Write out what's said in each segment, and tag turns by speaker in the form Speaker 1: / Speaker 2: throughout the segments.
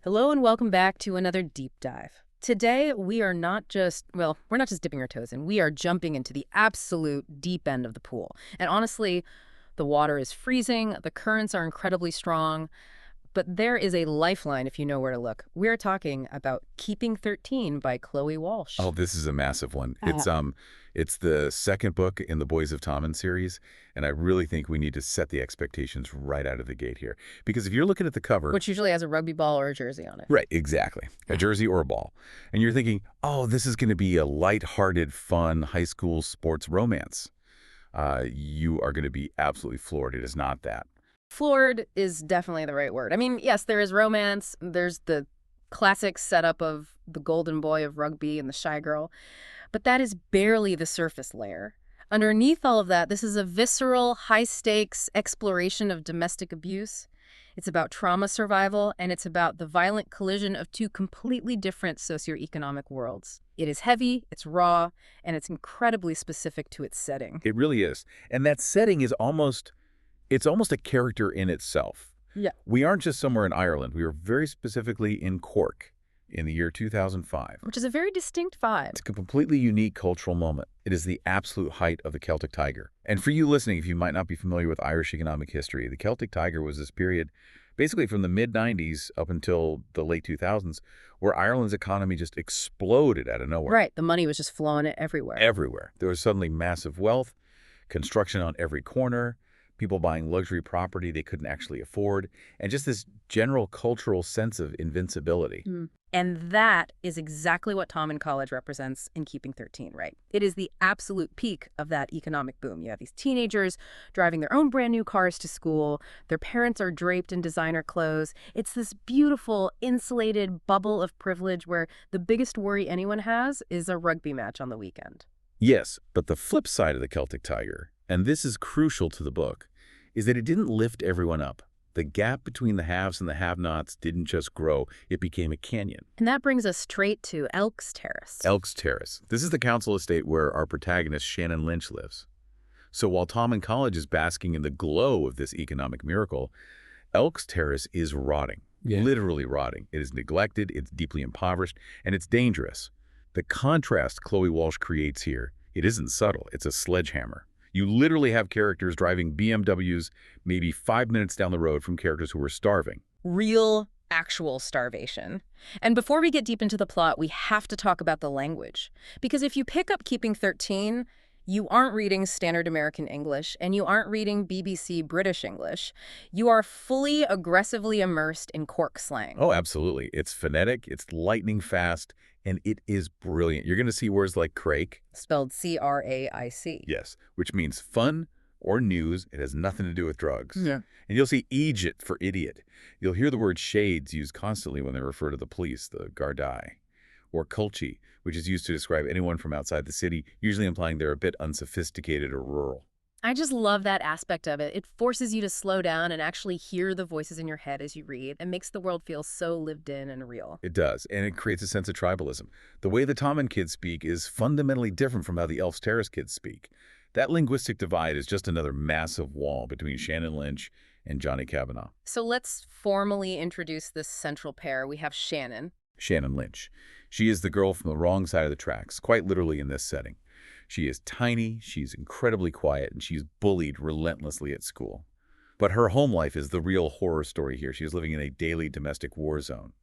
Speaker 1: Hello and welcome back to another deep dive. Today, we're not just dipping our toes in. We are jumping into the absolute deep end of the pool. And honestly, the water is freezing, the currents are incredibly strong, but there is a lifeline if you know where to look. We're talking about Keeping 13 by Chloe Walsh.
Speaker 2: Oh, this is a massive one.
Speaker 1: Uh,
Speaker 2: It's the second book in the Boys of Tommen series, and I really think we need to set the expectations right out of the gate here. Because if you're looking at the cover,
Speaker 1: which usually has a rugby ball or a jersey on it.
Speaker 2: right, exactly, a jersey or a ball, and you're thinking, oh, this is going to be a lighthearted, fun high school sports romance, you are going to be absolutely floored. It is not that.
Speaker 1: Floored is definitely the right word. I mean, yes, there is romance. There's the classic setup of the golden boy of rugby and the shy girl. But that is barely the surface layer. Underneath all of that, this is a visceral, high-stakes exploration of domestic abuse. It's about trauma survival, and it's about the violent collision of two completely different socioeconomic worlds. It is heavy, it's raw, and it's incredibly specific to its setting.
Speaker 2: It really is, and that setting is it's almost a character in itself.
Speaker 1: Yeah.
Speaker 2: We aren't just somewhere in Ireland. We are very specifically in Cork in the year 2005.
Speaker 1: Which is a very distinct vibe.
Speaker 2: It's a completely unique cultural moment. It is the absolute height of the Celtic Tiger. And for you listening, if you might not be familiar with Irish economic history, the Celtic Tiger was this period basically from the mid-90s up until the late 2000s where Ireland's economy just exploded out of nowhere.
Speaker 1: Right. The money was just flowing everywhere.
Speaker 2: Everywhere. There was suddenly massive wealth, construction on every corner, people buying luxury property they couldn't actually afford, and just this general cultural sense of invincibility.
Speaker 1: And that is exactly what Tommen College represents in Keeping 13, right? It is the absolute peak of that economic boom. You have these teenagers driving their own brand new cars to school. Their parents are draped in designer clothes. It's this beautiful, insulated bubble of privilege where the biggest worry anyone has is a rugby match on the weekend.
Speaker 2: Yes, but the flip side of the Celtic Tiger, and this is crucial to the book, is that it didn't lift everyone up. The gap between the haves and the have-nots didn't just grow, it became a canyon.
Speaker 1: And that brings us straight to Elks Terrace.
Speaker 2: Elks Terrace. This is the council estate where our protagonist, Shannon Lynch, lives. So while Tommen College is basking in the glow of this economic miracle, Elks Terrace is rotting, literally rotting. It is neglected, it's deeply impoverished, and it's dangerous. The contrast Chloe Walsh creates here, it isn't subtle, it's a sledgehammer. You literally have characters driving BMWs maybe 5 minutes down the road from characters who are starving.
Speaker 1: Real, actual starvation. And before we get deep into the plot, we have to talk about the language. Because if you pick up Keeping 13, you aren't reading standard American English, and you aren't reading BBC British English. You are fully aggressively immersed in Cork slang.
Speaker 2: Oh, absolutely. It's phonetic, it's lightning fast, and it is brilliant. You're going to see words like craic.
Speaker 1: Spelled C-R-A-I-C.
Speaker 2: Yes, which means fun or news. It has nothing to do with drugs.
Speaker 1: Yeah.
Speaker 2: And you'll see Egypt for idiot. You'll hear the word shades used constantly when they refer to the police, the Gardaí. Or culchi, which is used to describe anyone from outside the city, usually implying they're a bit unsophisticated or rural.
Speaker 1: I just love that aspect of it. It forces you to slow down and actually hear the voices in your head as you read. It makes the world feel so lived in and real.
Speaker 2: It does, and it creates a sense of tribalism. The way the Tommen kids speak is fundamentally different from how the Elks Terrace kids speak. That linguistic divide is just another massive wall between Shannon Lynch and Johnny Kavanagh.
Speaker 1: So let's formally introduce this central pair. We have Shannon.
Speaker 2: Shannon Lynch. She is the girl from the wrong side of the tracks, quite literally in this setting. She is tiny, she's incredibly quiet, and she's bullied relentlessly at school. But her home life is the real horror story here. She is living in a daily domestic war zone.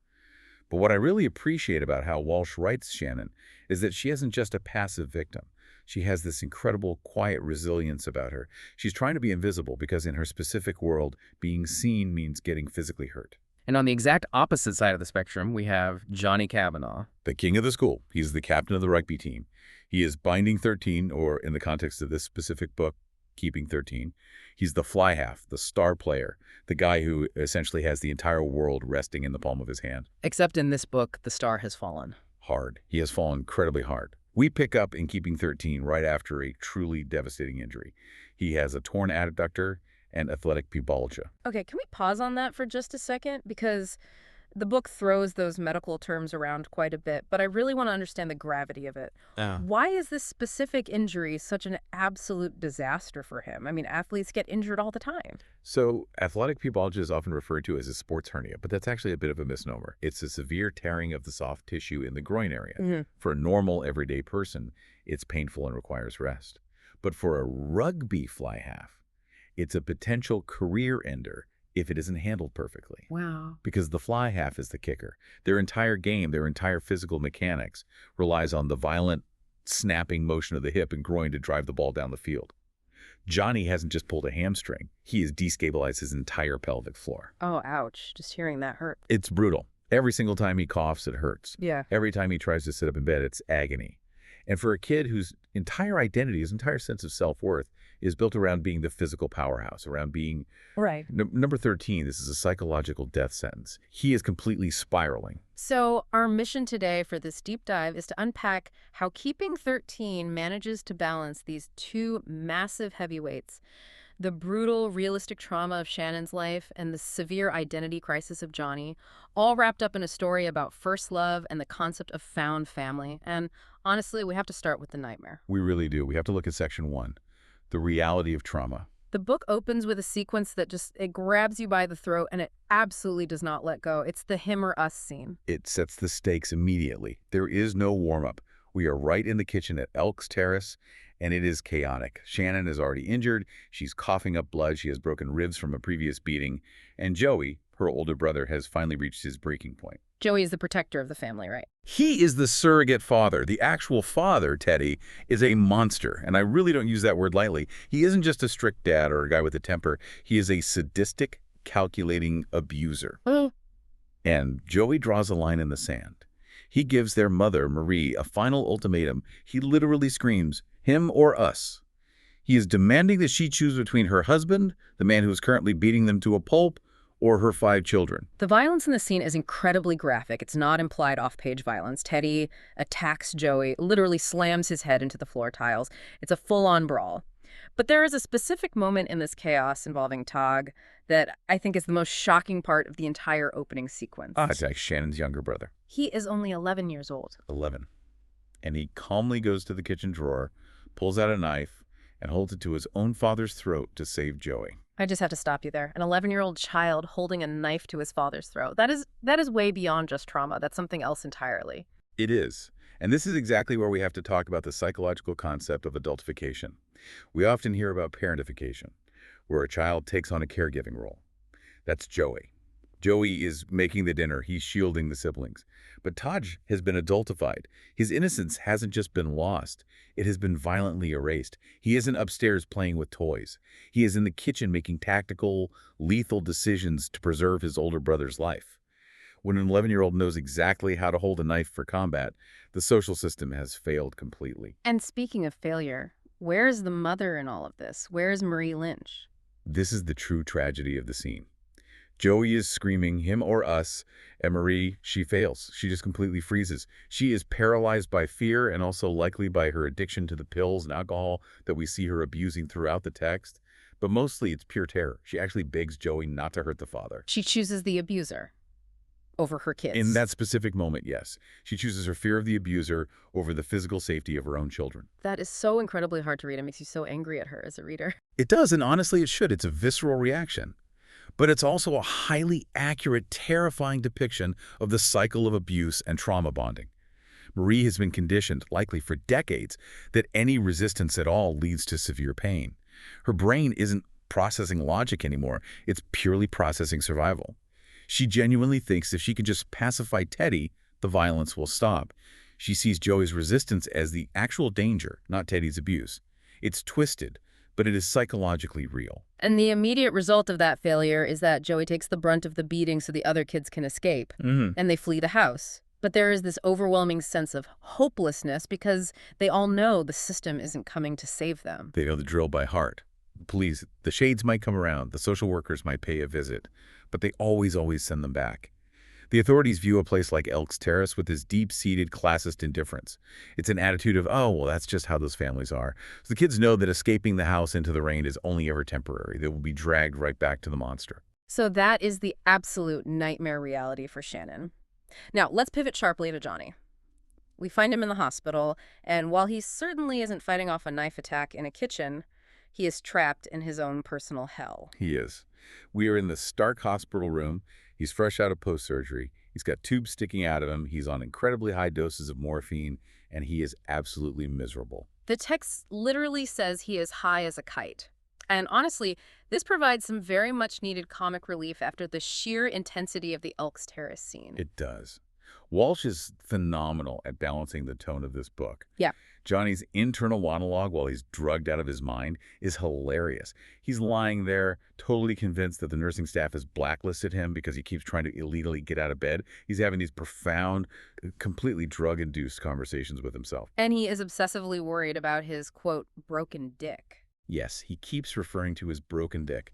Speaker 2: But what I really appreciate about how Walsh writes Shannon is that she isn't just a passive victim. She has this incredible, quiet resilience about her. She's trying to be invisible because in her specific world, being seen means getting physically hurt.
Speaker 3: And on the exact opposite side of the spectrum, we have Johnny Kavanagh.
Speaker 2: The king of the school. He's the captain of the rugby team. He is binding 13, or in the context of this specific book, Keeping 13. He's the fly half, the star player, the guy who essentially has the entire world resting in the palm of his hand.
Speaker 3: Except in this book, the star has fallen.
Speaker 2: Hard. He has fallen incredibly hard. We pick up in Keeping 13 right after a truly devastating injury. He has a torn adductor and athletic pubalgia.
Speaker 1: Okay, can we pause on that for just a second? Because The book throws those medical terms around quite a bit, but I really want to understand the gravity of it.
Speaker 3: Oh.
Speaker 1: Why is this specific injury such an absolute disaster for him? I mean, athletes get injured all the time.
Speaker 2: So, athletic pubalgia is often referred to as a sports hernia, but that's actually a bit of a misnomer. It's a severe tearing of the soft tissue in the groin area.
Speaker 1: Mhm.
Speaker 2: For a normal, everyday person, it's painful and requires rest. But for a rugby fly half, it's a potential career ender if it isn't handled perfectly.
Speaker 1: Wow.
Speaker 2: Because the fly half is the kicker. Their entire game, their entire physical mechanics relies on the violent snapping motion of the hip and groin to drive the ball down the field. Johnny hasn't just pulled a hamstring. He has destabilized his entire pelvic floor.
Speaker 1: Oh, ouch. Just hearing that hurt.
Speaker 2: It's brutal. Every single time he coughs, it hurts.
Speaker 1: Yeah.
Speaker 2: Every time he tries to sit up in bed, it's agony. And for a kid whose entire identity, his entire sense of self-worth is built around being the physical powerhouse, around being
Speaker 1: Right.
Speaker 2: number 13, this is a psychological death sentence. He is completely spiraling.
Speaker 1: So our mission today for this deep dive is to unpack how keeping 13 manages to balance these two massive heavyweights, the brutal, realistic trauma of Shannon's life and the severe identity crisis of Johnny, all wrapped up in a story about first love and the concept of found family. And honestly, we have to start with the nightmare.
Speaker 2: We really do. We have to look at section 1, the reality of trauma.
Speaker 1: The book opens with a sequence that it grabs you by the throat and it absolutely does not let go. It's the him or us scene.
Speaker 2: It sets the stakes immediately. There is no warm-up. We are right in the kitchen at Elks Terrace, and it is chaotic. Shannon is already injured. She's coughing up blood. She has broken ribs from a previous beating. And Joey, her older brother, has finally reached his breaking point.
Speaker 1: Joey is the protector of the family, right?
Speaker 2: He is the surrogate father. The actual father, Teddy, is a monster. And I really don't use that word lightly. He isn't just a strict dad or a guy with a temper. He is a sadistic, calculating abuser.
Speaker 1: Oh.
Speaker 2: And Joey draws a line in the sand. He gives their mother, Marie, a final ultimatum. He literally screams, him or us. He is demanding that she choose between her husband, the man who is currently beating them to a pulp, or her 5 children.
Speaker 1: The violence in the scene is incredibly graphic. It's not implied off-page violence. Teddy attacks Joey, literally slams his head into the floor tiles. It's a full-on brawl. But there is a specific moment in this chaos involving Tog that I think is the most shocking part of the entire opening sequence.
Speaker 2: It's like Shannon's younger brother.
Speaker 1: He is only 11 years old.
Speaker 2: 11. And he calmly goes to the kitchen drawer, pulls out a knife, and holds it to his own father's throat to save Joey.
Speaker 1: I just have to stop you there. An 11-year-old child holding a knife to his father's throat. That is way beyond just trauma. That's something else entirely.
Speaker 2: It is. And this is exactly where we have to talk about the psychological concept of adultification. We often hear about parentification, where a child takes on a caregiving role. That's Joey. Joey is making the dinner. He's shielding the siblings. But Taj has been adultified. His innocence hasn't just been lost. It has been violently erased. He isn't upstairs playing with toys. He is in the kitchen making tactical, lethal decisions to preserve his older brother's life. When an 11-year-old knows exactly how to hold a knife for combat, the social system has failed completely.
Speaker 1: And speaking of failure, where is the mother in all of this? Where is Marie Lynch?
Speaker 2: This is the true tragedy of the scene. Joey is screaming, him or us, and Marie, she fails. She just completely freezes. She is paralyzed by fear and also likely by her addiction to the pills and alcohol that we see her abusing throughout the text. But mostly it's pure terror. She actually begs Joey not to hurt the father.
Speaker 1: She chooses the abuser over her kids.
Speaker 2: In that specific moment, yes. She chooses her fear of the abuser over the physical safety of her own children.
Speaker 1: That is so incredibly hard to read. It makes you so angry at her as a reader.
Speaker 2: It does, and honestly it should. It's a visceral reaction. But it's also a highly accurate, terrifying depiction of the cycle of abuse and trauma bonding. Marie has been conditioned, likely for decades, that any resistance at all leads to severe pain. Her brain isn't processing logic anymore. It's purely processing survival. She genuinely thinks if she can just pacify Teddy, the violence will stop. She sees Joey's resistance as the actual danger, not Teddy's abuse. It's twisted, but it is psychologically real.
Speaker 1: And the immediate result of that failure is that Joey takes the brunt of the beating so the other kids can escape, and they flee the house. But there is this overwhelming sense of hopelessness because they all know the system isn't coming to save them.
Speaker 2: They know the drill by heart. Police, the shades might come around, the social workers might pay a visit, but they always send them back. The authorities view a place like Elks Terrace with this deep-seated classist indifference. It's an attitude of, oh, well, that's just how those families are. So the kids know that escaping the house into the rain is only ever temporary. They will be dragged right back to the monster.
Speaker 1: So that is the absolute nightmare reality for Shannon. Now, let's pivot sharply to Johnny. We find him in the hospital, and while he certainly isn't fighting off a knife attack in a kitchen, he is trapped in his own personal hell.
Speaker 2: He is. We are in the stark hospital room. He's fresh out of post-surgery. He's got tubes sticking out of him. He's on incredibly high doses of morphine, and he is absolutely miserable.
Speaker 1: The text literally says he is high as a kite. And honestly, this provides some very much needed comic relief after the sheer intensity of the Elks Terrace scene.
Speaker 2: It does. Walsh is phenomenal at balancing the tone of this book.
Speaker 1: Yeah.
Speaker 2: Johnny's internal monologue while he's drugged out of his mind is hilarious. He's lying there, totally convinced that the nursing staff has blacklisted him because he keeps trying to illegally get out of bed. He's having these profound, completely drug-induced conversations with himself.
Speaker 1: And he is obsessively worried about his, quote, broken dick.
Speaker 2: Yes, he keeps referring to his broken dick,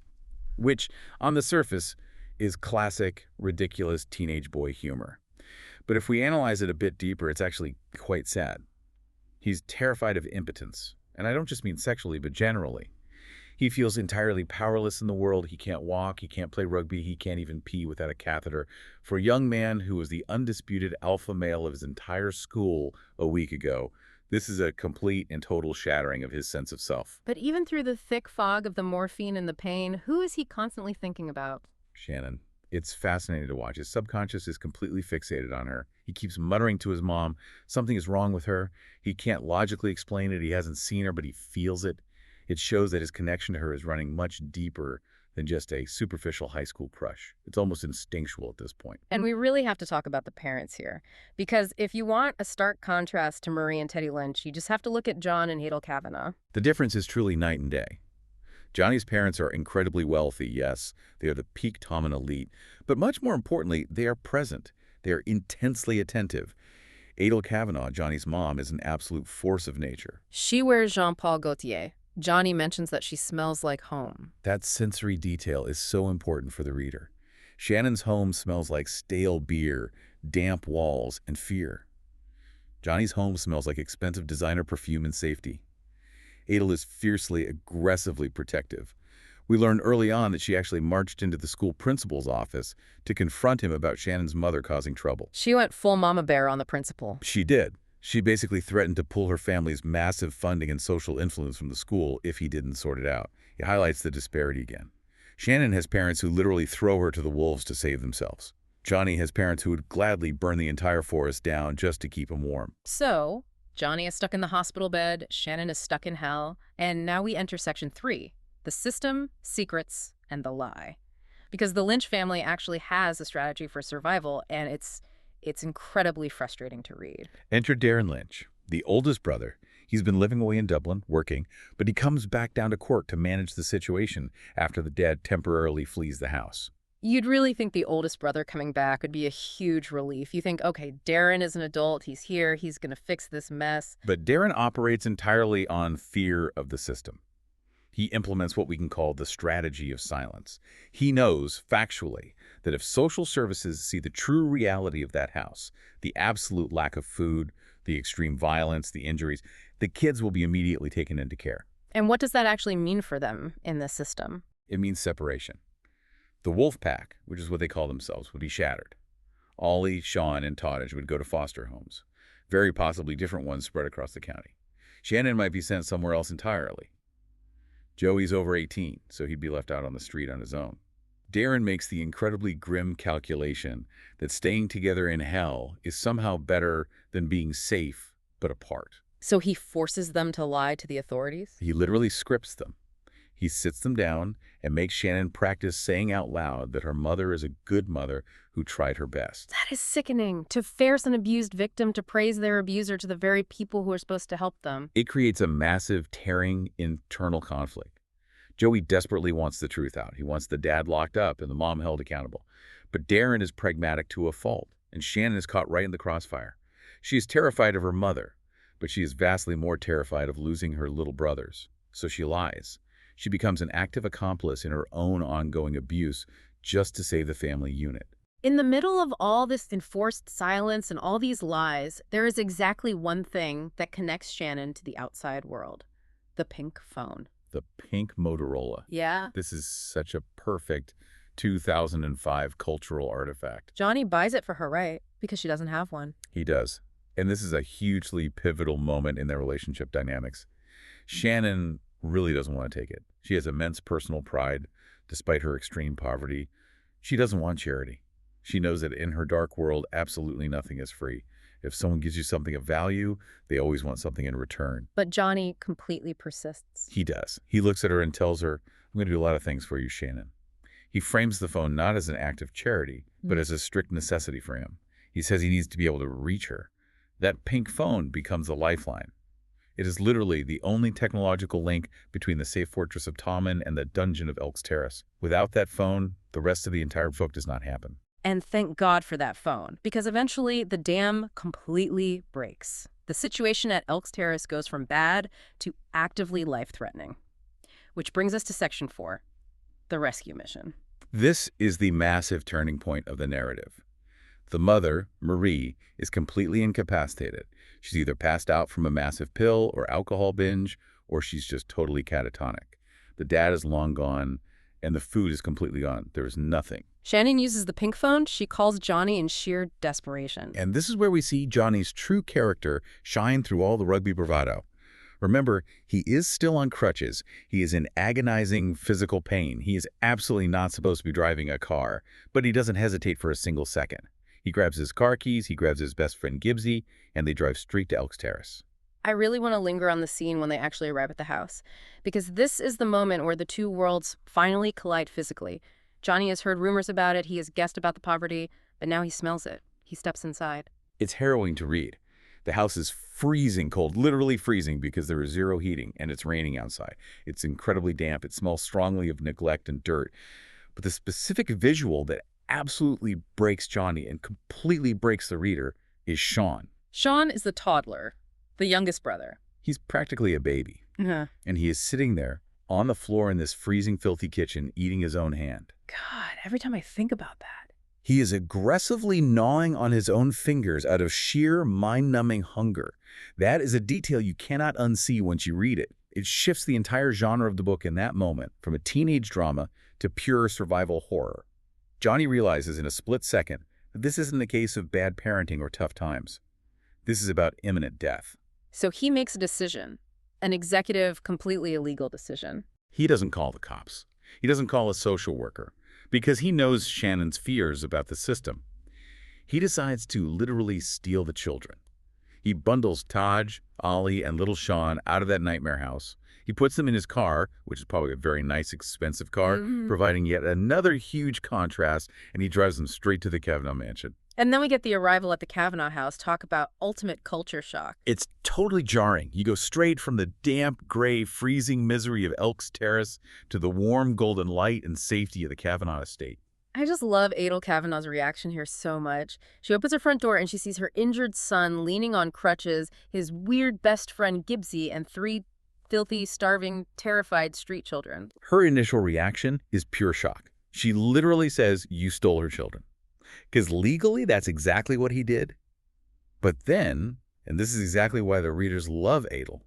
Speaker 2: which, on the surface, is classic, ridiculous teenage boy humor. But if we analyze it a bit deeper, it's actually quite sad. He's terrified of impotence, and I don't just mean sexually, but generally. He feels entirely powerless in the world. He can't walk, he can't play rugby, he can't even pee without a catheter. For a young man who was the undisputed alpha male of his entire school a week ago, this is a complete and total shattering of his sense of self.
Speaker 1: But even through the thick fog of the morphine and the pain, who is he constantly thinking about?
Speaker 2: Shannon. It's fascinating to watch. His subconscious is completely fixated on her. He keeps muttering to his mom, something is wrong with her. He can't logically explain it. He hasn't seen her, but he feels it. It shows that his connection to her is running much deeper than just a superficial high school crush. It's almost instinctual at this point.
Speaker 1: And we really have to talk about the parents here. Because if you want a stark contrast to Murray and Teddy Lynch, you just have to look at John and Hadel Kavanagh.
Speaker 2: The difference is truly night and day. Johnny's parents are incredibly wealthy, yes. They are the peak Tommen elite. But much more importantly, they are present. They are intensely attentive. Adel Kavanagh, Johnny's mom, is an absolute force of nature.
Speaker 1: She wears Jean-Paul Gaultier. Johnny mentions that she smells like home.
Speaker 2: That sensory detail is so important for the reader. Shannon's home smells like stale beer, damp walls, and fear. Johnny's home smells like expensive designer perfume and safety. Adel is fiercely, aggressively protective. We learned early on that she actually marched into the school principal's office to confront him about Shannon's mother causing trouble.
Speaker 1: She went full mama bear on the principal.
Speaker 2: She did. She basically threatened to pull her family's massive funding and social influence from the school if he didn't sort it out. It highlights the disparity again. Shannon has parents who literally throw her to the wolves to save themselves. Johnny has parents who would gladly burn the entire forest down just to keep him warm.
Speaker 1: So, Johnny is stuck in the hospital bed, Shannon is stuck in hell, and now we enter section 3, the system, secrets, and the lie. Because the Lynch family actually has a strategy for survival, and it's incredibly frustrating to read.
Speaker 2: Enter Darren Lynch, the oldest brother. He's been living away in Dublin, working, but he comes back down to Cork to manage the situation after the dad temporarily flees the house.
Speaker 1: You'd really think the oldest brother coming back would be a huge relief. You think, okay, Darren is an adult, he's here, he's going to fix this mess.
Speaker 2: But Darren operates entirely on fear of the system. He implements what we can call the strategy of silence. He knows, factually, that if social services see the true reality of that house, the absolute lack of food, the extreme violence, the injuries, the kids will be immediately taken into care.
Speaker 1: And what does that actually mean for them in this system?
Speaker 2: It means separation. The wolf pack, which is what they call themselves, would be shattered. Ollie, Sean, and Todge would go to foster homes, very possibly different ones spread across the county. Shannon might be sent somewhere else entirely. Joey's over 18, so he'd be left out on the street on his own. Darren makes the incredibly grim calculation that staying together in hell is somehow better than being safe but apart.
Speaker 1: So he forces them to lie to the authorities?
Speaker 2: He literally scripts them. He sits them down and makes Shannon practice saying out loud that her mother is a good mother who tried her best.
Speaker 1: That is sickening. To force an abused victim to praise their abuser to the very people who are supposed to help them.
Speaker 2: It creates a massive, tearing internal conflict. Joey desperately wants the truth out. He wants the dad locked up and the mom held accountable. But Darren is pragmatic to a fault, and Shannon is caught right in the crossfire. She is terrified of her mother, but she is vastly more terrified of losing her little brothers. So she lies. She becomes an active accomplice in her own ongoing abuse just to save the family unit.
Speaker 1: In the middle of all this enforced silence and all these lies, there is exactly one thing that connects Shannon to the outside world. The pink phone.
Speaker 2: The pink Motorola.
Speaker 1: Yeah.
Speaker 2: This is such a perfect 2005 cultural artifact.
Speaker 1: Johnny buys it for her, right? Because she doesn't have one.
Speaker 2: He does. And this is a hugely pivotal moment in their relationship dynamics. Shannon really doesn't want to take it. She has immense personal pride, despite her extreme poverty. She doesn't want charity. She knows that in her dark world, absolutely nothing is free. If someone gives you something of value, they always want something in return.
Speaker 1: But Johnny completely persists.
Speaker 2: He does. He looks at her and tells her, I'm going to do a lot of things for you, Shannon. He frames the phone not as an act of charity, but as a strict necessity for him. He says he needs to be able to reach her. That pink phone becomes a lifeline. It is literally the only technological link between the safe fortress of Tommen and the dungeon of Elk's Terrace. Without that phone, the rest of the entire book does not happen.
Speaker 1: And thank God for that phone, because eventually the dam completely breaks. The situation at Elk's Terrace goes from bad to actively life-threatening. Which brings us to Section 4, the rescue mission.
Speaker 2: This is the massive turning point of the narrative. The mother, Marie, is completely incapacitated. She's either passed out from a massive pill or alcohol binge, or she's just totally catatonic. The dad is long gone, and the food is completely gone. There is nothing.
Speaker 1: Shannon uses the pink phone. She calls Johnny in sheer desperation.
Speaker 2: And this is where we see Johnny's true character shine through all the rugby bravado. Remember, he is still on crutches. He is in agonizing physical pain. He is absolutely not supposed to be driving a car, but he doesn't hesitate for a single second. He grabs his car keys, he grabs his best friend Gibbsy, and they drive straight to Elk's Terrace.
Speaker 1: I really want to linger on the scene when they actually arrive at the house, because this is the moment where the two worlds finally collide physically. Johnny has heard rumors about it, he has guessed about the poverty, but now he smells it. He steps inside.
Speaker 2: It's harrowing to read. The house is freezing cold, literally freezing, because there is zero heating and it's raining outside. It's incredibly damp. It smells strongly of neglect and dirt. But the specific visual that absolutely breaks Johnny and completely breaks the reader is Sean.
Speaker 1: Sean is the toddler, the youngest brother.
Speaker 2: He's practically a baby. And he is sitting there on the floor in this freezing, filthy kitchen, eating his own hand.
Speaker 1: God, every time I think about that.
Speaker 2: He is aggressively gnawing on his own fingers out of sheer mind-numbing hunger. That is a detail you cannot unsee once you read it. It shifts the entire genre of the book in that moment, from a teenage drama to pure survival horror. Johnny realizes in a split second that this isn't a case of bad parenting or tough times. This is about imminent death.
Speaker 1: So he makes a decision, an executive, completely illegal decision.
Speaker 2: He doesn't call the cops. He doesn't call a social worker, because he knows Shannon's fears about the system. He decides to literally steal the children. He bundles Taj, Ollie, and little Sean out of that nightmare house. He puts them in his car, which is probably a very nice, expensive car, providing yet another huge contrast, and he drives them straight to the Kavanagh mansion.
Speaker 1: And then we get the arrival at the Kavanagh house. Talk about ultimate culture shock.
Speaker 2: It's totally jarring. You go straight from the damp, gray, freezing misery of Elk's Terrace to the warm, golden light and safety of the Kavanagh estate.
Speaker 1: I just love Adel Kavanagh's reaction here so much. She opens her front door and she sees her injured son leaning on crutches, his weird best friend Gibbsy, and 3 filthy, starving, terrified street children.
Speaker 2: Her initial reaction is pure shock. She literally says, "You stole her children." Because legally, that's exactly what he did. But then, and this is exactly why the readers love Adel,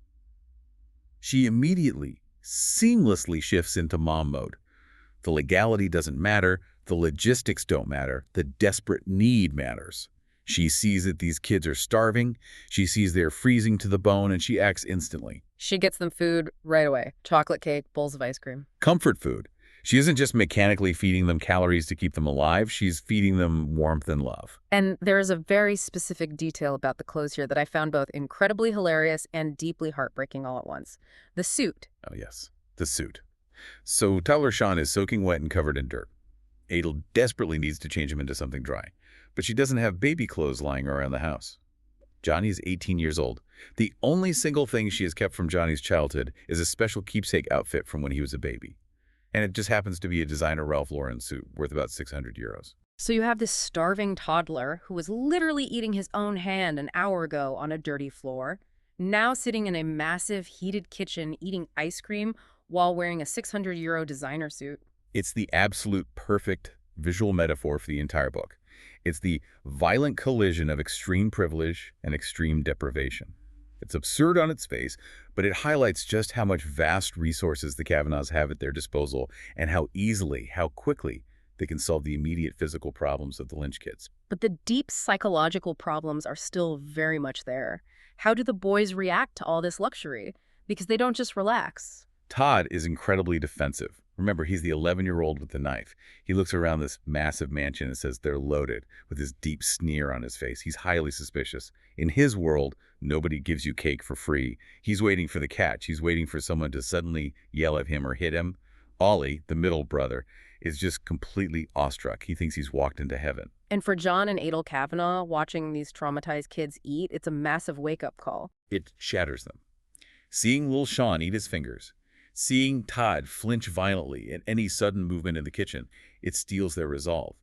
Speaker 2: she immediately, seamlessly shifts into mom mode. The legality doesn't matter. The logistics don't matter. The desperate need matters. She sees that these kids are starving. She sees they're freezing to the bone, and she acts instantly.
Speaker 1: She gets them food right away. Chocolate cake, bowls of ice cream.
Speaker 2: Comfort food. She isn't just mechanically feeding them calories to keep them alive. She's feeding them warmth and love.
Speaker 1: And there is a very specific detail about the clothes here that I found both incredibly hilarious and deeply heartbreaking all at once. The suit.
Speaker 2: Oh, yes. The suit. So toddler Sean is soaking wet and covered in dirt. Adel desperately needs to change him into something dry, but she doesn't have baby clothes lying around the house. Johnny is 18 years old. The only single thing she has kept from Johnny's childhood is a special keepsake outfit from when he was a baby. And it just happens to be a designer Ralph Lauren suit worth about 600 euros.
Speaker 1: So you have this starving toddler who was literally eating his own hand an hour ago on a dirty floor, now sitting in a massive heated kitchen eating ice cream while wearing a 600 euro designer suit.
Speaker 2: It's the absolute perfect visual metaphor for the entire book. It's the violent collision of extreme privilege and extreme deprivation. It's absurd on its face, but it highlights just how much vast resources the Kavanaghs have at their disposal and how easily, how quickly They can solve the immediate physical problems of the Lynch kids.
Speaker 1: But the deep psychological problems are still very much there. How do the boys react to all this luxury? Because they don't just relax.
Speaker 2: Todd is incredibly defensive. Remember, he's the 11-year-old with the knife. He looks around this massive mansion and says they're loaded, with this deep sneer on his face. He's highly suspicious. In his world, nobody gives you cake for free. He's waiting for the catch. He's waiting for someone to suddenly yell at him or hit him. Ollie, the middle brother, is just completely awestruck. He thinks he's walked into heaven.
Speaker 1: And for John and Adel Kavanagh, watching these traumatized kids eat, it's a massive wake-up call.
Speaker 2: It shatters them. Seeing little Sean eat his fingers, seeing Todd flinch violently at any sudden movement in the kitchen, it steals their resolve.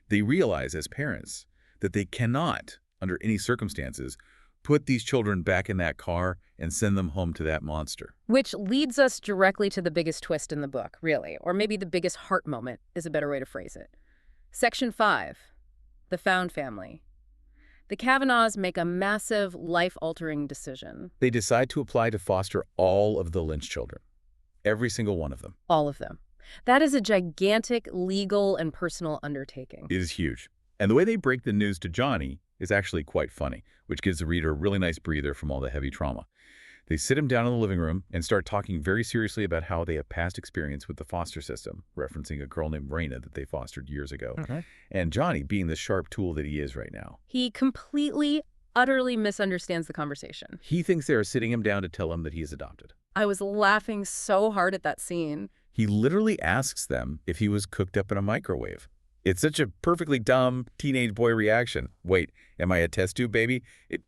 Speaker 2: They realize as parents that they cannot, under any circumstances, put these children back in that car and send them home to that monster.
Speaker 1: Which leads us directly to the biggest twist in the book, really. Or maybe the biggest heart moment is a better way to phrase it. Section 5. The Found Family. The Kavanaghs make a massive, life-altering decision.
Speaker 2: They decide to apply to foster all of the Lynch children. Every single one of them.
Speaker 1: All of them. That is a gigantic legal and personal undertaking.
Speaker 2: It is huge. And the way they break the news to Johnny is actually quite funny, which gives the reader a really nice breather from all the heavy trauma. They sit him down in the living room and start talking very seriously about how they have past experience with the foster system, referencing a girl named Raina that they fostered years ago. And Johnny being the sharp tool that he is right now.
Speaker 1: He completely, utterly misunderstands the conversation.
Speaker 2: He thinks they are sitting him down to tell him that he is adopted.
Speaker 1: I was laughing so hard at that scene.
Speaker 2: He literally asks them if he was cooked up in a microwave. It's such a perfectly dumb teenage boy reaction. Wait, am I a test tube baby? It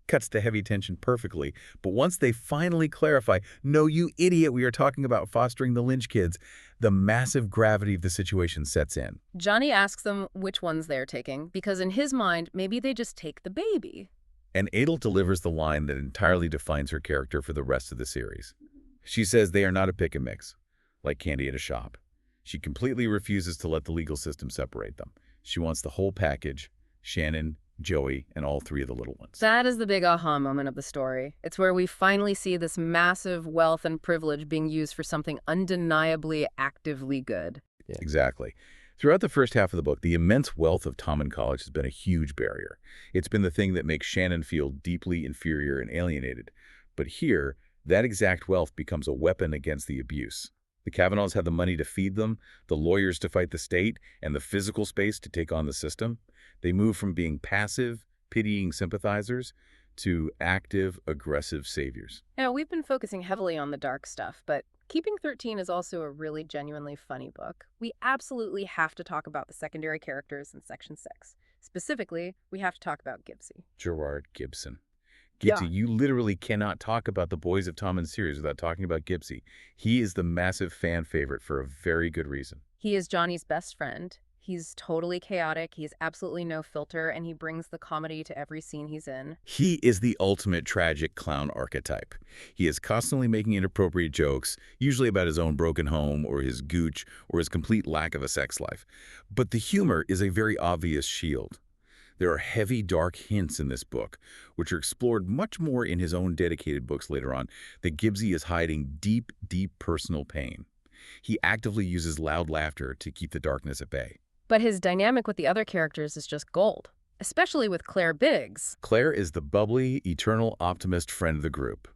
Speaker 2: cuts the heavy tension perfectly. But once they finally clarify, no, you idiot, we are talking about fostering the Lynch kids, the massive gravity of the situation sets in.
Speaker 1: Johnny asks them which ones they're taking, because in his mind, maybe they just take the baby.
Speaker 2: And Adel delivers the line that entirely defines her character for the rest of the series. She says they are not a pick and mix, like candy at a shop. She completely refuses to let the legal system separate them. She wants the whole package, Shannon, Joey, and all three of the little ones.
Speaker 1: That is the big aha moment of the story. It's where we finally see this massive wealth and privilege being used for something undeniably actively good.
Speaker 2: Yeah. Exactly. Throughout the first half of the book, the immense wealth of Tom in college has been a huge barrier. It's been the thing that makes Shannon feel deeply inferior and alienated. But here, that exact wealth becomes a weapon against the abuse. The Kavanaghs have the money to feed them, the lawyers to fight the state, and the physical space to take on the system. They move from being passive, pitying sympathizers to active, aggressive saviors.
Speaker 1: Now, we've been focusing heavily on the dark stuff, but Keeping 13 is also a really genuinely funny book. We absolutely have to talk about the secondary characters in Section 6. Specifically, we have to talk about Gibbsy.
Speaker 2: Gerard Gibson. Gibbsy, you literally cannot talk about the Boys of Tom and series without talking about Gibbsy. He is the massive fan favorite for a very good reason.
Speaker 1: He is Johnny's best friend. He's totally chaotic, he has absolutely no filter, and he brings the comedy to every scene he's in.
Speaker 2: He is the ultimate tragic clown archetype. He is constantly making inappropriate jokes, usually about his own broken home or his gooch or his complete lack of a sex life. But the humor is a very obvious shield. There are heavy, dark hints in this book, which are explored much more in his own dedicated books later on, that Gibbsy is hiding deep, deep personal pain. He actively uses loud laughter to keep the darkness at bay.
Speaker 1: But his dynamic with the other characters is just gold, especially with Claire Biggs.
Speaker 2: Claire is the bubbly, eternal optimist friend of the group.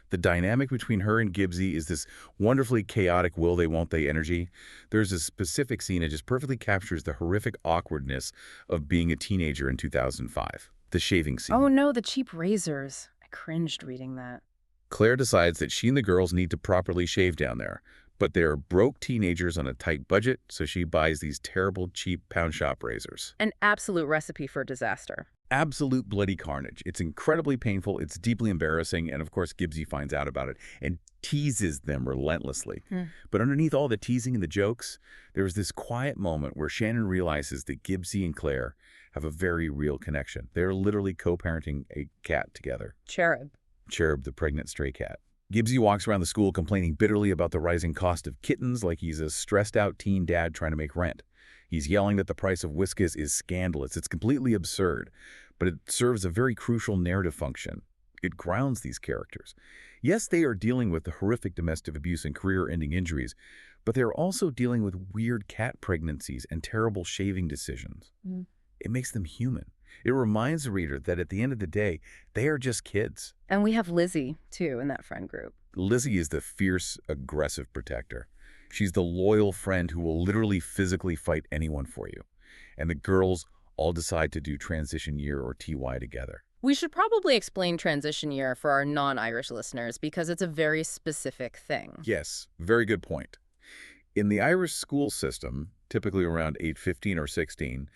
Speaker 2: The dynamic between her and Gibbsy is this wonderfully chaotic will they won't they energy. There's a specific scene that just perfectly captures the horrific awkwardness of being a teenager in 2005. The shaving scene.
Speaker 1: Oh no, the cheap razors. I cringed reading that.
Speaker 2: Claire decides that she and the girls need to properly shave down there, but they're broke teenagers on a tight budget, so she buys these terrible, cheap pound shop razors.
Speaker 1: An absolute recipe for disaster.
Speaker 2: Absolute bloody carnage. It's incredibly painful, it's deeply embarrassing, and of course Gibbsy finds out about it and teases them relentlessly. But underneath all the teasing and the jokes, there is this quiet moment where Shannon realizes that Gibbsy and Claire have a very real connection. They're literally co-parenting a cat together.
Speaker 1: Cherub,
Speaker 2: the pregnant stray cat. Gibbsy walks around the school complaining bitterly about the rising cost of kittens like he's a stressed-out teen dad trying to make rent. He's yelling that the price of Whiskas is scandalous. It's completely absurd, but it serves a very crucial narrative function. It grounds these characters. Yes, they are dealing with the horrific domestic abuse and career-ending injuries, But they're also dealing with weird cat pregnancies and terrible shaving decisions.
Speaker 1: Mm.
Speaker 2: It makes them human. It reminds the reader that at the end of the day, they are just kids.
Speaker 1: And we have Lizzie, too, in that friend group.
Speaker 2: Lizzie is the fierce, aggressive protector. She's the loyal friend who will literally physically fight anyone for you. And the girls all decide to do transition year or TY together.
Speaker 1: We should probably explain transition year for our non-Irish listeners because it's a very specific thing.
Speaker 2: Yes, very good point. In the Irish school system, typically around age 15 or 16,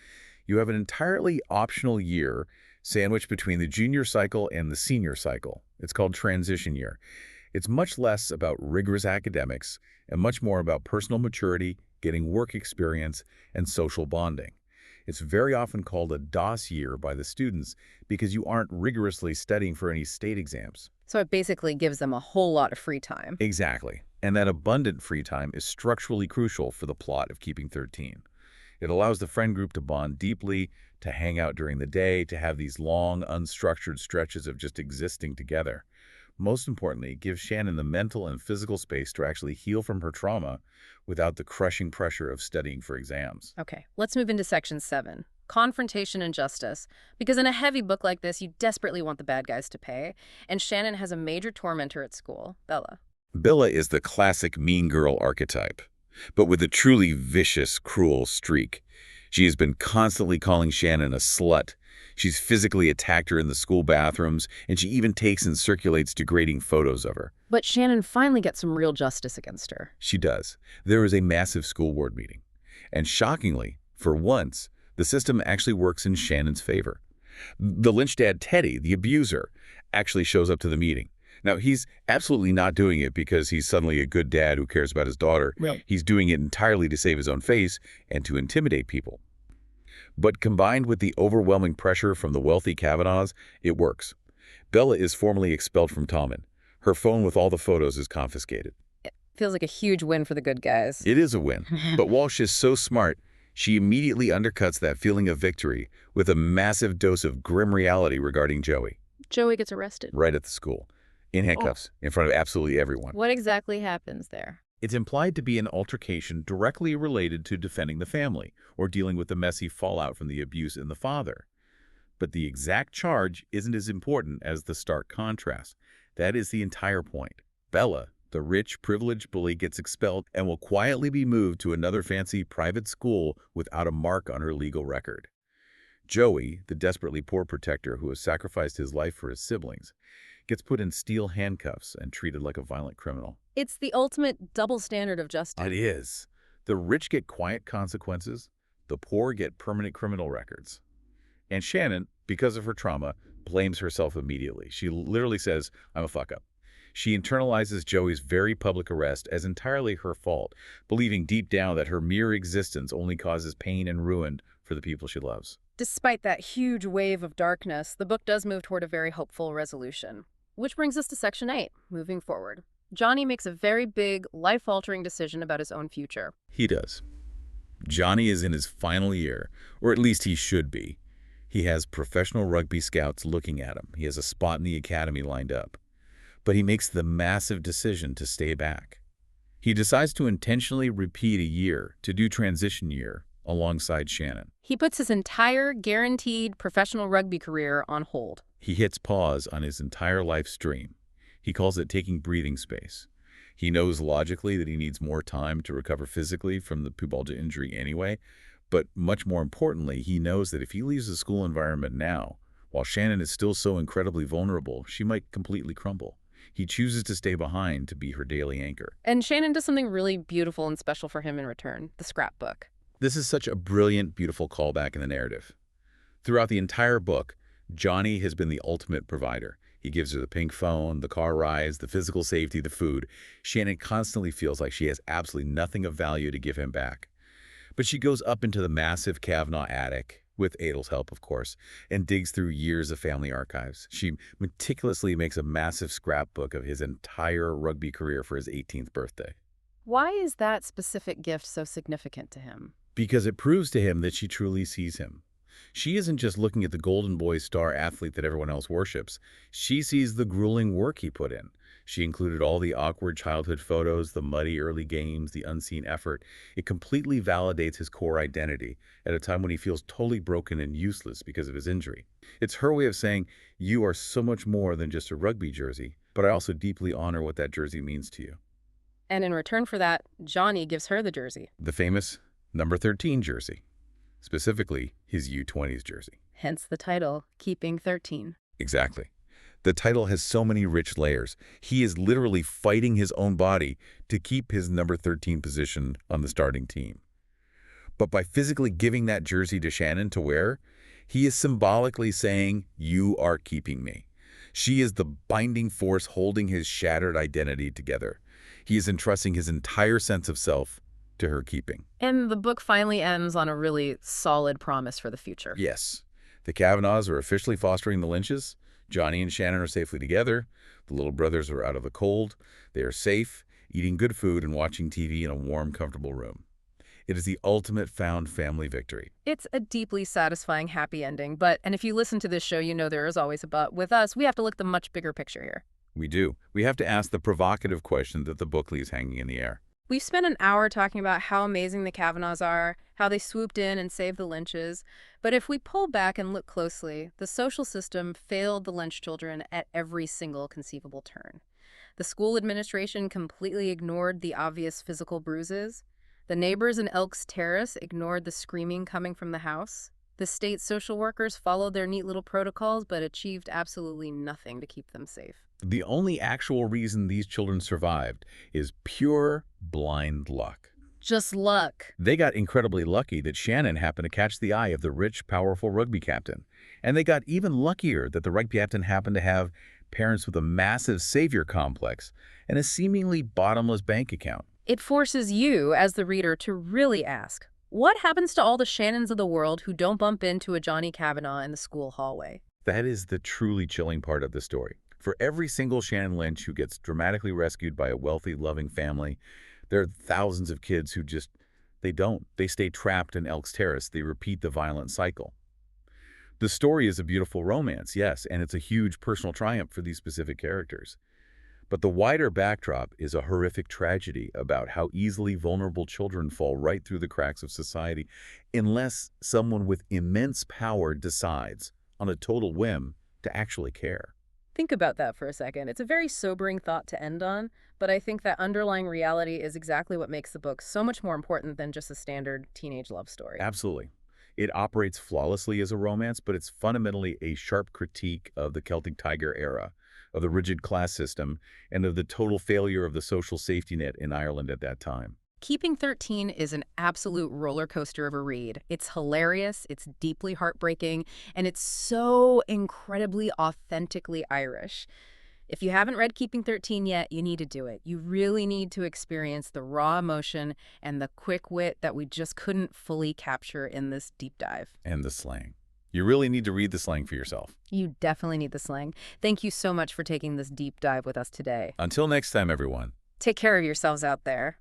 Speaker 2: you have an entirely optional year sandwiched between the junior cycle and the senior cycle. It's called transition year. It's much less about rigorous academics and much more about personal maturity, getting work experience, and social bonding. It's very often called a DOS year by the students because you aren't rigorously studying for any state exams.
Speaker 1: So it basically gives them a whole lot of free time.
Speaker 2: Exactly. And that abundant free time is structurally crucial for the plot of Keeping 13. It allows the friend group to bond deeply, to hang out during the day, to have these long, unstructured stretches of just existing together. Most importantly, it gives Shannon the mental and physical space to actually heal from her trauma without the crushing pressure of studying for exams.
Speaker 1: Okay, let's move into section 7. Confrontation and justice. Because in a heavy book like this, you desperately want the bad guys to pay. And Shannon has a major tormentor at school, Bella.
Speaker 2: Bella is the classic mean girl archetype, but with a truly vicious, cruel streak. She has been constantly calling Shannon a slut. She's physically attacked her in the school bathrooms, and she even takes and circulates degrading photos of her.
Speaker 1: But Shannon finally gets some real justice against her.
Speaker 2: She does. There is a massive school board meeting. And shockingly, for once, the system actually works in Shannon's favor. The Lynch dad, Teddy, the abuser, actually shows up to the meeting. Now, he's absolutely not doing it because he's suddenly a good dad who cares about his daughter.
Speaker 3: Right.
Speaker 2: He's doing it entirely to save his own face and to intimidate people. But combined with the overwhelming pressure from the wealthy Kavanaghs, it works. Bella is formally expelled from Tommen. Her phone with all the photos is confiscated.
Speaker 1: Feels like a huge win for the good guys.
Speaker 2: It is a win. But Walsh is so smart, she immediately undercuts that feeling of victory with a massive dose of grim reality regarding Joey.
Speaker 1: Joey gets arrested.
Speaker 2: Right at the school. In handcuffs, in front of absolutely everyone.
Speaker 1: What exactly happens there?
Speaker 2: It's implied to be an altercation directly related to defending the family or dealing with the messy fallout from the abuse in the father. But the exact charge isn't as important as the stark contrast. That is the entire point. Bella, the rich, privileged bully, gets expelled and will quietly be moved to another fancy private school without a mark on her legal record. Joey, the desperately poor protector who has sacrificed his life for his siblings, gets put in steel handcuffs and treated like a violent criminal.
Speaker 1: It's the ultimate double standard of justice.
Speaker 2: It is. The rich get quiet consequences, the poor get permanent criminal records. And Shannon, because of her trauma, blames herself immediately. She literally says, "I'm a fuck-up." She internalizes Joey's very public arrest as entirely her fault, believing deep down that her mere existence only causes pain and ruin for the people she loves.
Speaker 1: Despite that huge wave of darkness, the book does move toward a very hopeful resolution. Which brings us to section 8, moving forward. Johnny makes a very big, life-altering decision about his own future.
Speaker 2: He does. Johnny is in his final year, or at least he should be. He has professional rugby scouts looking at him. He has a spot in the academy lined up. But he makes the massive decision to stay back. He decides to intentionally repeat a year, to do transition year, alongside Shannon.
Speaker 1: He puts his entire guaranteed professional rugby career on hold.
Speaker 2: He hits pause on his entire life stream. He calls it taking breathing space. He knows logically that he needs more time to recover physically from the pubalgia injury anyway, but much more importantly, he knows that if he leaves the school environment now, while Shannon is still so incredibly vulnerable, she might completely crumble. He chooses to stay behind to be her daily anchor.
Speaker 1: And Shannon does something really beautiful and special for him in return, the scrapbook.
Speaker 2: This is such a brilliant, beautiful callback in the narrative. Throughout the entire book, Johnny has been the ultimate provider. He gives her the pink phone, the car rides, the physical safety, the food. Shannon constantly feels like she has absolutely nothing of value to give him back. But she goes up into the massive Kavanagh attic, with Adel's help, of course, and digs through years of family archives. She meticulously makes a massive scrapbook of his entire rugby career for his 18th birthday.
Speaker 1: Why is that specific gift so significant to him?
Speaker 2: Because it proves to him that she truly sees him. She isn't just looking at the golden boy star athlete that everyone else worships. She sees the grueling work he put in. She included all the awkward childhood photos, the muddy early games, the unseen effort. It completely validates his core identity at a time when he feels totally broken and useless because of his injury. It's her way of saying, you are so much more than just a rugby jersey, but I also deeply honor what that jersey means to you.
Speaker 1: And in return for that, Johnny gives her the jersey.
Speaker 2: The famous number 13 jersey, specifically his U20s jersey.
Speaker 1: Hence the title, Keeping 13.
Speaker 2: Exactly. The title has so many rich layers. He is literally fighting his own body to keep his number 13 position on the starting team. But by physically giving that jersey to Shannon to wear, he is symbolically saying, you are keeping me. She is the binding force holding his shattered identity together. He is entrusting his entire sense of self to her keeping.
Speaker 1: And the book finally ends on a really solid promise for the future.
Speaker 2: Yes. The Kavanaghs are officially fostering the Lynches. Johnny and Shannon are safely together. The little brothers are out of the cold. They are safe, eating good food and watching TV in a warm, comfortable room. It is the ultimate found family victory.
Speaker 1: It's a deeply satisfying, happy ending, and if you listen to this show, you know there is always a but. With us, we have to look at the much bigger picture here.
Speaker 2: We do. We have to ask the provocative question that the book leaves hanging in the air.
Speaker 1: We've spent an hour talking about how amazing the Kavanaghs are, how they swooped in and saved the Lynches. But if we pull back and look closely, the social system failed the Lynch children at every single conceivable turn. The school administration completely ignored the obvious physical bruises. The neighbors in Elks Terrace ignored the screaming coming from the house. The state social workers followed their neat little protocols but achieved absolutely nothing to keep them safe.
Speaker 2: The only actual reason these children survived is pure blind luck.
Speaker 1: Just luck.
Speaker 2: They got incredibly lucky that Shannon happened to catch the eye of the rich, powerful rugby captain. And they got even luckier that the rugby captain happened to have parents with a massive savior complex and a seemingly bottomless bank account.
Speaker 1: It forces you, as the reader, to really ask, what happens to all the Shannons of the world who don't bump into a Johnny Kavanagh in the school hallway?
Speaker 2: That is the truly chilling part of the story. For every single Shannon Lynch who gets dramatically rescued by a wealthy, loving family, there are thousands of kids who just, they don't. They stay trapped in Elks Terrace. They repeat the violent cycle. The story is a beautiful romance, yes, and it's a huge personal triumph for these specific characters. But the wider backdrop is a horrific tragedy about how easily vulnerable children fall right through the cracks of society unless someone with immense power decides, on a total whim, to actually care.
Speaker 1: Think about that for a second. It's a very sobering thought to end on, but I think that underlying reality is exactly what makes the book so much more important than just a standard teenage love story.
Speaker 2: Absolutely. It operates flawlessly as a romance, but it's fundamentally a sharp critique of the Celtic Tiger era, of the rigid class system, and of the total failure of the social safety net in Ireland at that time.
Speaker 1: Keeping 13 is an absolute roller coaster of a read. It's hilarious, it's deeply heartbreaking, and it's so incredibly authentically Irish. If you haven't read Keeping 13 yet, you need to do it. You really need to experience the raw emotion and the quick wit that we just couldn't fully capture in this deep dive.
Speaker 2: And the slang. You really need to read the slang for yourself.
Speaker 1: You definitely need the slang. Thank you so much for taking this deep dive with us today.
Speaker 2: Until next time, everyone.
Speaker 1: Take care of yourselves out there.